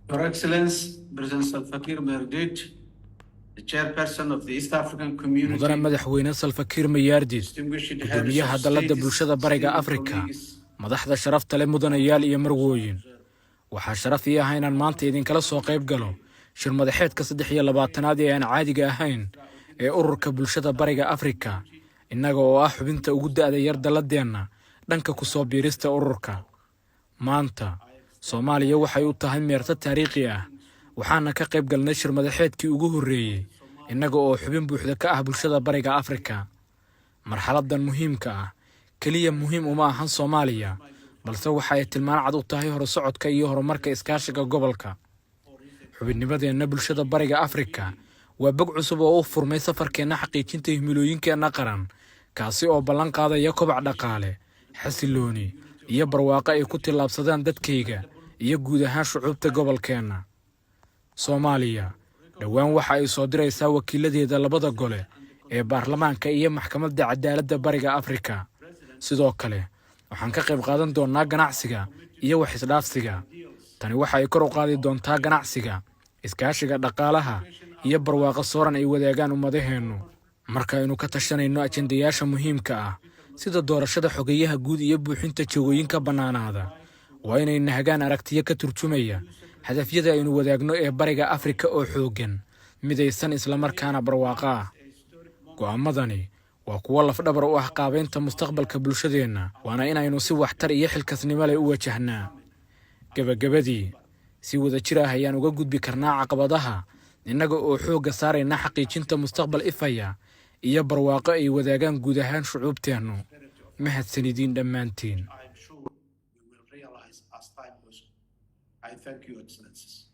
Your Excellency, President Salva Kiir Mayardit, the chairperson of the East African Community, mudane madaxweyne Salva Kiir Mayardit, distinguished heads gudoomiyaha of dalladda state, bulshada bariga Afrika, madaxda sharafta leh mudanayaal iyo marwooyin. waxaa sharaf ii ah inaan maanta idinkala soo qayb galo shir madaxeedka 23aad ee aan caadiga ahayn ee ururka bulshada bariga Afrika, innaga oo ah xubinta ugu da'da yar dalladeenna dhanka ku soo biirista ururka. maanta Soomaaliya waxay u tahay meerta taariikhi ah, waxaana ka qayb galnay shir madaxeedkii ugu horreeyay innaga oo xubin buuxda ka ah bulshada bariga Afrika. marxaladdan muhiimka ah kaliya muhiim uma ahan Soomaaliya, balse waxay tilmaan cad u tahay horusocodka iyo horumarka iskaashiga gobolka. xubinnimadeenna bulshada bariga Afrika waa bog cusub oo u furmay safarkeenna xaqiijinta himilooyinkeenna qaran, kaasi oo ballan qaadaya kobac dhaqaale, xasilooni iyo barwaaqo ay ku tillaabsadaan dadkayga iyo guud ahaan shucuubta gobolkeenna. Soomaaliya dhowaan waxa ay soo diraysaa wakiiladeeda labada gole ee baarlamaanka iyo maxkamadda cadaaladda bariga Afrika. sidoo kale waxaan ka qayb qaadan doonaa ganacsiga iyo wax isdhaafsiga. tani waxa ay kor u qaadi doontaa ganacsiga, iskaashiga dhaqaalaha iyo barwaaqo sooran ay wadaagaan ummadaheennu. marka aynu ka tashanayno ajendayaasha muhiimka ah sida doorashada xogeyaha guud iyo buuxinta jagooyinka bannaanaada, waa inay nahagaan aragtiyo ka turjumaya hadafyada aynu wadaagno ee bariga Afrika oo xooggan, midaysan isla markaana barwaaqo ah. go'aamadani waa kuwo lafdhabar u ah qaabaynta mustaqbalka bulshadeenna, waana inaynu si waxtar iyo xilkasnimo leh u wajahnaa. gabagabadii, si wada jir ah ayaan uga gudbi karnaa caqabadaha innaga oo xoogga saarayna xaqiijinta mustaqbal ifaya iyo barwaaqo ay wadaagaan guud ahaan shucuubteennu. mahadsanidin dhammaantiin. I thank you, Excellencies.